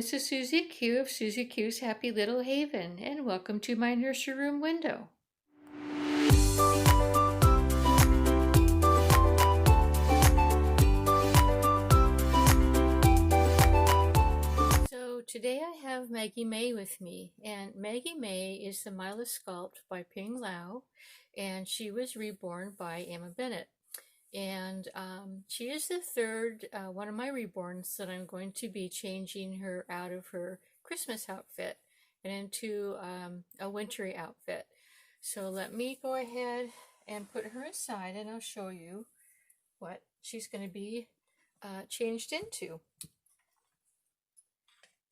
this is Susie Q of Susie Q's Happy Little Haven, and welcome to my nursery room window. So today I have Maggie May with me, and Maggie May is the Mila sculpt by Ping Lau, and she was reborn by Emma Bennett. And she is the third one of my reborns that I'm going to be changing her out of her Christmas outfit and into a wintry outfit. So let me go ahead and put her aside, and I'll show you what she's going to be changed into.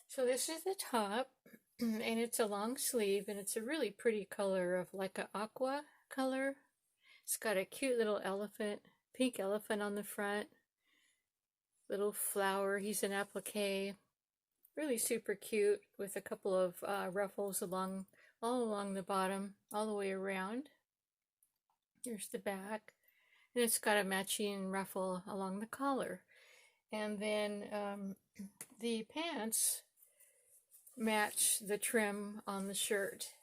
So this is the top, and it's a long sleeve, and it's a really pretty color of like an aqua color. It's got a cute little elephant. Pink elephant on the front, little flower, he's an applique, really super cute with a couple of ruffles all along the bottom, all the way around. Here's the back, and it's got a matching ruffle along the collar. And then the pants match the trim on the shirt.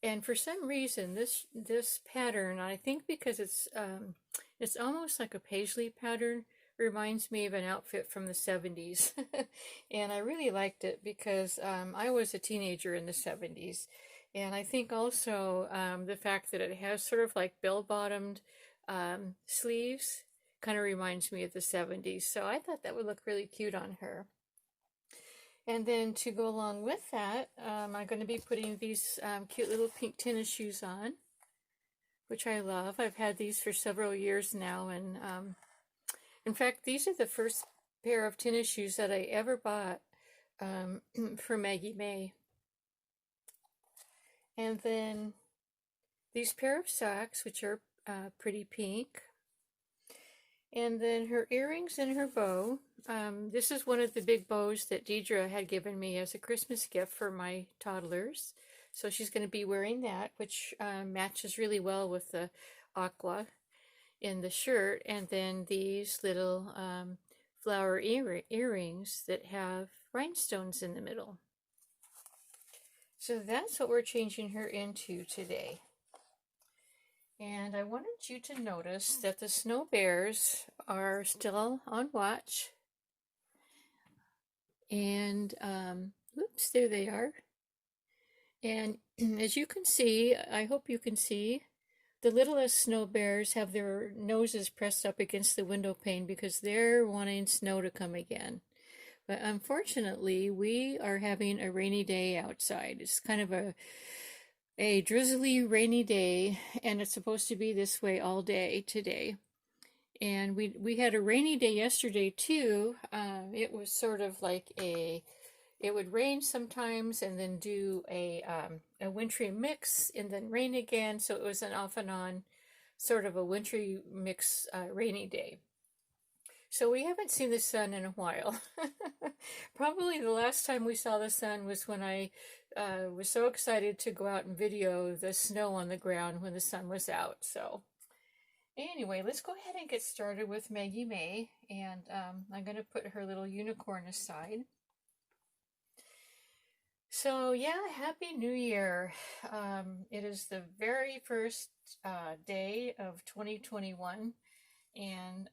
And for some reason, this pattern, I think because it's almost like a paisley pattern, reminds me of an outfit from the 70s. And I really liked it because I was a teenager in the 70s. And I think also the fact that it has sort of like bell-bottomed sleeves kind of reminds me of the 70s. So I thought that would look really cute on her. And then to go along with that, I'm going to be putting these cute little pink tennis shoes on, which I love. I've had these for several years now, and in fact, these are the first pair of tennis shoes that I ever bought for Maggie May. And then these pair of socks, which are pretty pink. And then her earrings and her bow. This is one of the big bows that Deidre had given me as a Christmas gift for my toddlers. So she's going to be wearing that, which matches really well with the aqua in the shirt. And then these little flower earrings that have rhinestones in the middle. So that's what we're changing her into today. And I wanted you to notice that the snow bears are still on watch. And, oops, there they are. And as you can see, I hope you can see, the littlest snow bears have their noses pressed up against the window pane because they're wanting snow to come again. But unfortunately, we are having a rainy day outside. It's kind of a drizzly rainy day, and it's supposed to be this way all day today. And we had a rainy day yesterday too. It was sort of like it would rain sometimes and then do a wintry mix and then rain again. So it was an off and on sort of a wintry mix rainy day. So we haven't seen the sun in a while. Probably the last time we saw the sun was when I was so excited to go out and video the snow on the ground when the sun was out. So anyway, let's go ahead and get started with Maggie May. And I'm going to put her little unicorn aside. So yeah, Happy New Year. It is the very first day of 2021. And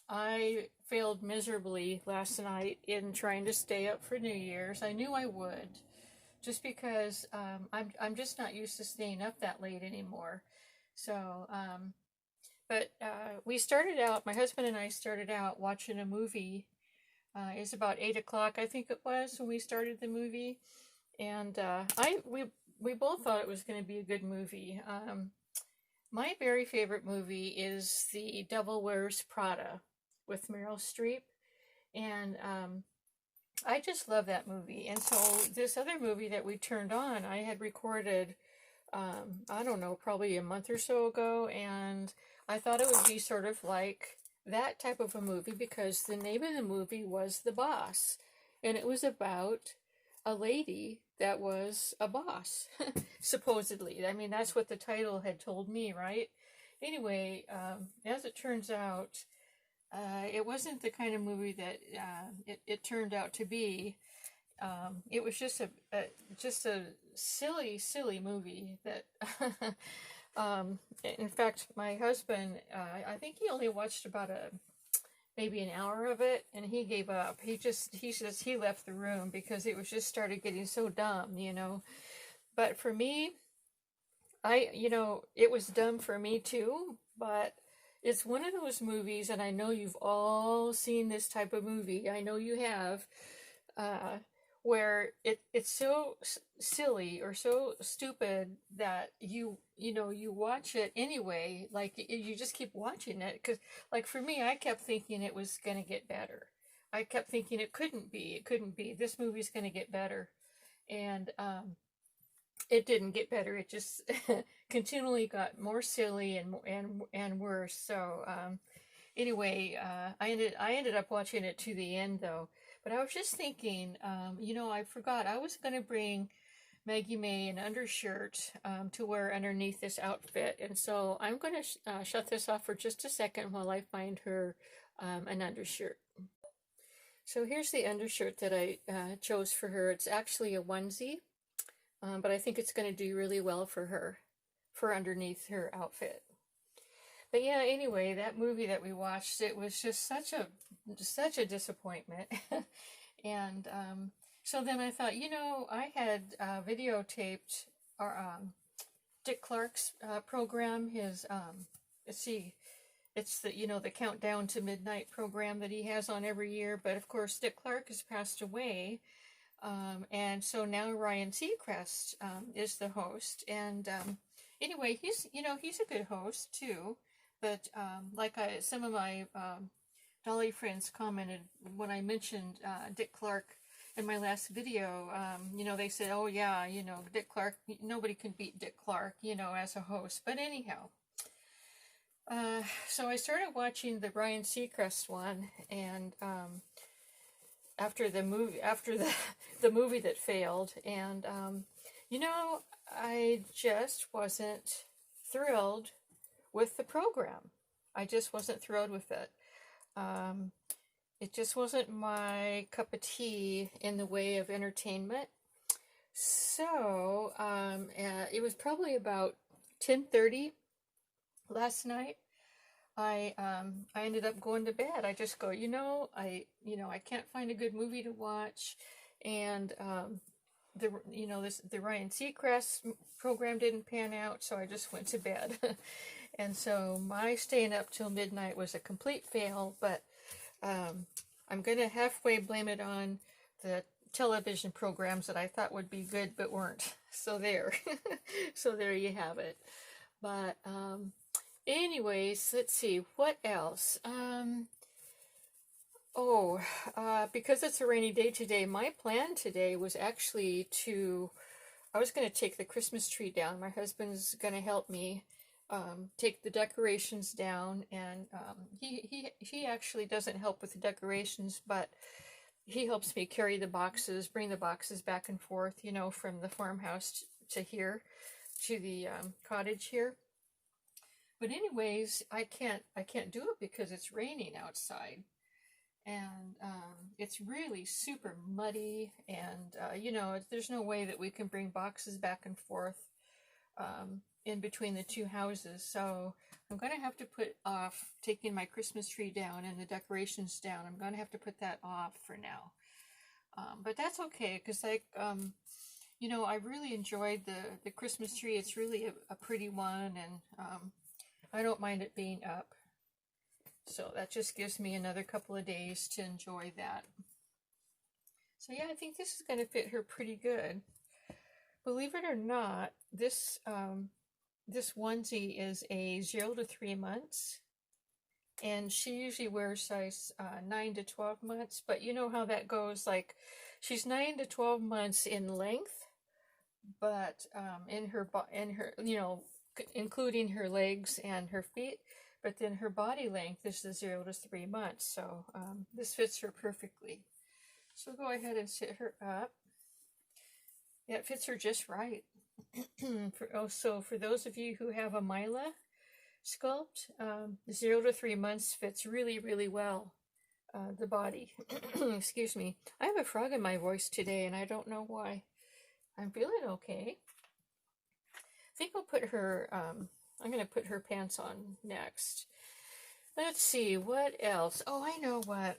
I failed miserably last night in trying to stay up for New Year's. I knew I would, just because I'm just not used to staying up that late anymore. So, but we started out, my husband and I started out watching a movie. It's about 8 o'clock, I think it was, when we started the movie. And we both thought it was going to be a good movie. My very favorite movie is The Devil Wears Prada with Meryl Streep. And I just love that movie. And so this other movie that we turned on, I had recorded, I don't know, probably a month or so ago. And I thought it would be sort of like that type of a movie because the name of the movie was The Boss. And it was about a lady that was a boss, supposedly. I mean, that's what the title had told me, right? Anyway, as it turns out, it wasn't the kind of movie that it turned out to be. it was just a silly movie that in fact, my husband, I think he only watched about maybe an hour of it, and he gave up. He left the room because it was just started getting so dumb, you know. But for me, it was dumb for me too, but it's one of those movies, and I know you've all seen this type of movie. I know you have, uh, where it's so silly or so stupid that you watch it anyway. Like you just keep watching it because, like for me, I kept thinking it was gonna get better. I kept thinking it couldn't be. It couldn't be. This movie's gonna get better, and it didn't get better. It just continually got more silly and worse. So anyway, I ended up watching it to the end though. But I was just thinking, I forgot I was going to bring Maggie May an undershirt to wear underneath this outfit, and so I'm going to shut this off for just a second while I find her an undershirt. So here's the undershirt that I chose for her. It's actually a onesie. But I think it's going to do really well for her, for underneath her outfit. But yeah, anyway, that movie that we watched, it was just such a disappointment. And so then I thought, I had videotaped our Dick Clark's program, his let's see, it's the Countdown to Midnight program that he has on every year. But of course, Dick Clark has passed away. And so now Ryan Seacrest is the host, and anyway, he's a good host too. But some of my Dolly friends commented when I mentioned Dick Clark in my last video. They said, "Oh yeah, Dick Clark. Nobody can beat Dick Clark, as a host." But anyhow, so I started watching the Ryan Seacrest one, and after the movie that failed, and I just wasn't thrilled with the program. I just wasn't thrilled with it. It just wasn't my cup of tea in the way of entertainment. So it was probably about 10:30 last night. I ended up going to bed. I just go, I can't find a good movie to watch, and the Ryan Seacrest program didn't pan out, so I just went to bed. And so my staying up till midnight was a complete fail. But I'm gonna halfway blame it on the television programs that I thought would be good but weren't. So there, so there you have it. But anyways, let's see, what else? Because it's a rainy day today, my plan today was actually I was going to take the Christmas tree down. My husband's going to help me take the decorations down, and he actually doesn't help with the decorations, but he helps me carry the boxes, bring the boxes back and forth, from the farmhouse to here, to the cottage here. But anyways, I can't do it because it's raining outside, and it's really super muddy, and there's no way that we can bring boxes back and forth in between the two houses. So I'm going to have to put off taking my Christmas tree down and the decorations down. I'm going to have to put that off for now. But that's okay, because I really enjoyed the Christmas tree. It's really a pretty one, and I don't mind it being up. So that just gives me another couple of days to enjoy that. So yeah, I think this is going to fit her pretty good. Believe it or not, this onesie is a 0 to 3 months. And she usually wears size 9 to 12 months. But you know how that goes. Like, she's 9 to 12 months in length. But in her, including her legs and her feet, but then her body length is the 0 to 3 months. So this fits her perfectly. So go ahead and sit her up. Yeah, it fits her just right. So for those of you who have a Mila sculpt, 0 to 3 months fits really, really well the body. Excuse me. I have a frog in my voice today, and I don't know why. I'm feeling okay. I think I'll put her, I'm going to put her pants on next. Let's see, what else? Oh, I know what.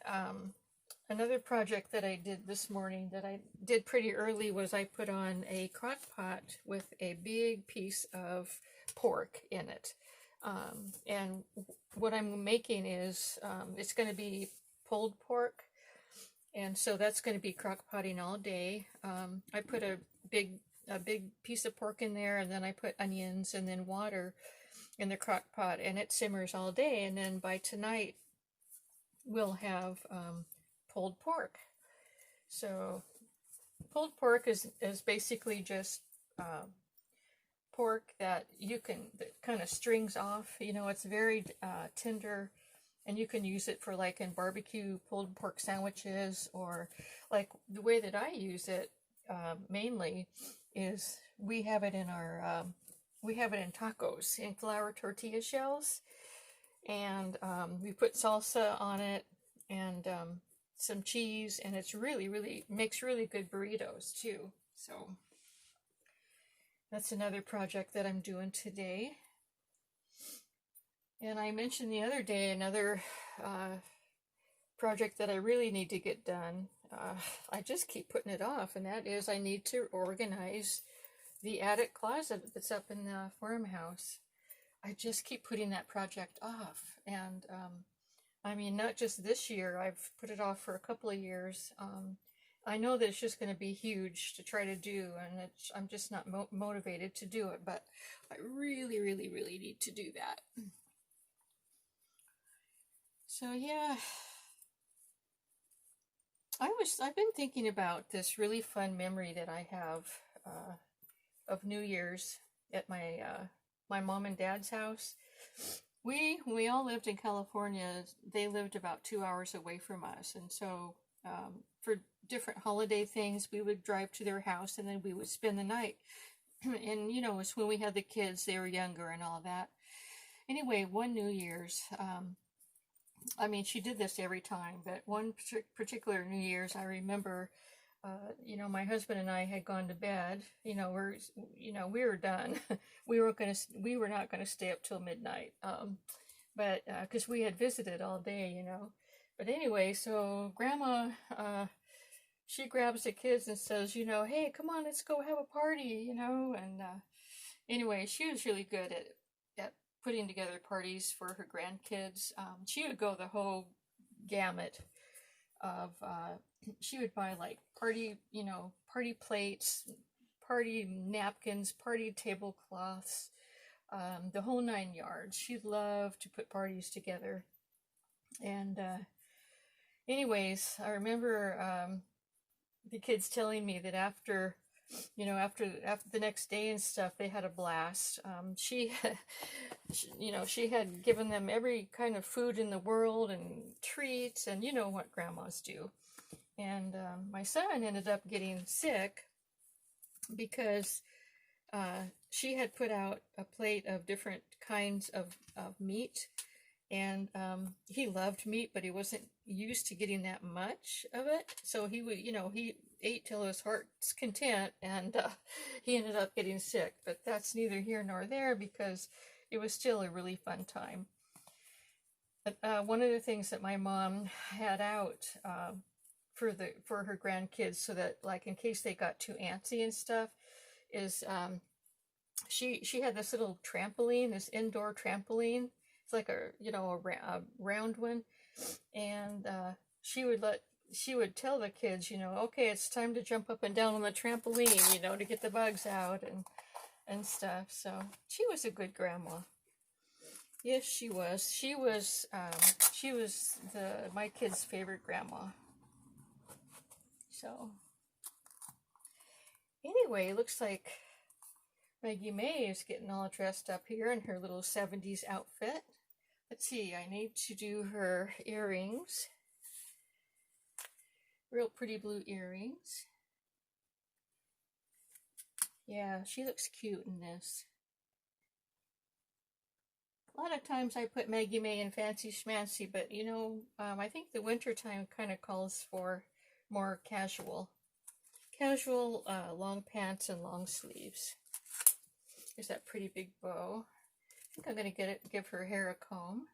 Another project that I did this morning that I did pretty early was I put on a crock pot with a big piece of pork in it. And what I'm making is, it's going to be pulled pork. And so that's going to be crock potting all day. I put a big piece of pork in there, and then I put onions and then water in the crock pot, and it simmers all day. And then by tonight, we'll have pulled pork. So pulled pork is basically just pork that that kind of strings off. You know, it's very tender, and you can use it for like in barbecue pulled pork sandwiches, or like the way that I use it mainly is we have it in our we have it in tacos, in flour tortilla shells, and we put salsa on it and some cheese, and it's really makes really good burritos too. So that's another project that I'm doing today. And I mentioned the other day another project that I really need to get done. I just keep putting it off, and that is I need to organize the attic closet that's up in the farmhouse. I just keep putting that project off, and I mean, not just this year, I've put it off for a couple of years. I know that it's just going to be huge to try to do, and I'm just not motivated to do it, but I really need to do that. So yeah, I've been thinking about this really fun memory that I have of New Year's at my mom and dad's house. When we all lived in California, they lived about 2 hours away from us, and so for different holiday things, we would drive to their house, and then we would spend the night. And you know, it's when we had the kids; they were younger and all that. Anyway, one New Year's, I mean, she did this every time, but one particular New Year's, I remember. You know, my husband and I had gone to bed. You know, we were done. we were not gonna stay up till midnight. But because we had visited all day, you know. But anyway, so Grandma, she grabs the kids and says, you know, hey, come on, let's go have a party, you know. And anyway, she was really good at putting together parties for her grandkids. She would go the whole gamut of she would buy like party plates, party napkins, party tablecloths, the whole 9 yards. She loved to put parties together. And anyways, I remember the kids telling me that after the next day and stuff, they had a blast. She had given them every kind of food in the world and treats, and you know what grandmas do. And my son ended up getting sick because she had put out a plate of different kinds of meat, and he loved meat, but he wasn't used to getting that much of it. So he would, he ate till his heart's content, and he ended up getting sick. But that's neither here nor there, because it was still a really fun time. But one of the things that my mom had out for her grandkids, so that like in case they got too antsy and stuff, is she had this little trampoline, this indoor trampoline. It's like a round one, and she would tell the kids, okay, it's time to jump up and down on the trampoline, to get the bugs out and stuff. So she was a good grandma. Yes, she was. She was my kid's favorite grandma. So anyway, looks like Maggie May is getting all dressed up here in her little 70s outfit. Let's see, I need to do her earrings. Real pretty blue earrings. Yeah, she looks cute in this. A lot of times I put Maggie May in Fancy Schmancy, but you know, I think the winter time kind of calls for more casual long pants and long sleeves. There's that pretty big bow. I think I'm going to give her hair a comb.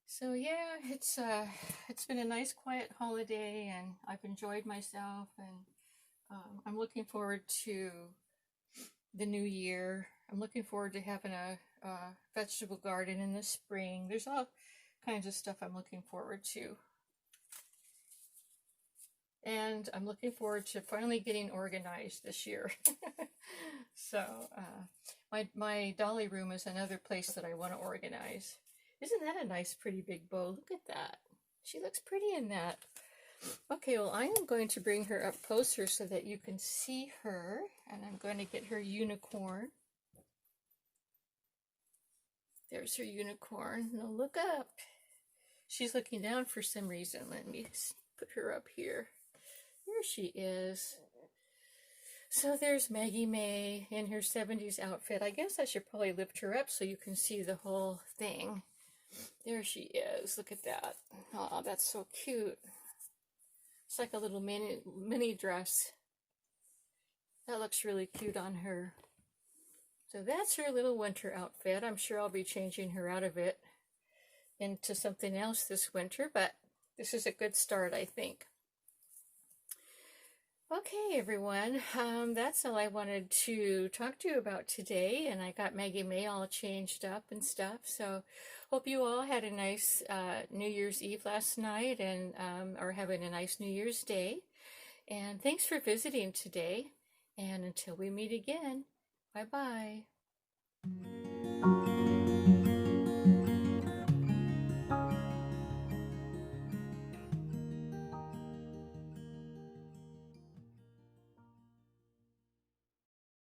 So yeah, it's been a nice quiet holiday, and I've enjoyed myself, and I'm looking forward to the new year. I'm looking forward to having a vegetable garden in the spring. There's all kinds of stuff I'm looking forward to. And I'm looking forward to finally getting organized this year. So my dolly room is another place that I want to organize. Isn't that a nice pretty big bow? Look at that. She looks pretty in that. Okay, well, I am going to bring her up closer so that you can see her, and I'm going to get her unicorn. There's her unicorn. Now look up. She's looking down for some reason. Let me put her up here. There she is. So there's Maggie May in her 70s outfit. I guess I should probably lift her up so you can see the whole thing. There she is. Look at that. Oh, that's so cute. It's like a little mini dress. That looks really cute on her. So that's her little winter outfit. I'm sure I'll be changing her out of it into something else this winter, but this is a good start, I think. Okay, everyone, that's all I wanted to talk to you about today, and I got Maggie May all changed up and stuff, so hope you all had a nice New Year's Eve last night and are having a nice New Year's Day, and thanks for visiting today, and until we meet again, bye-bye.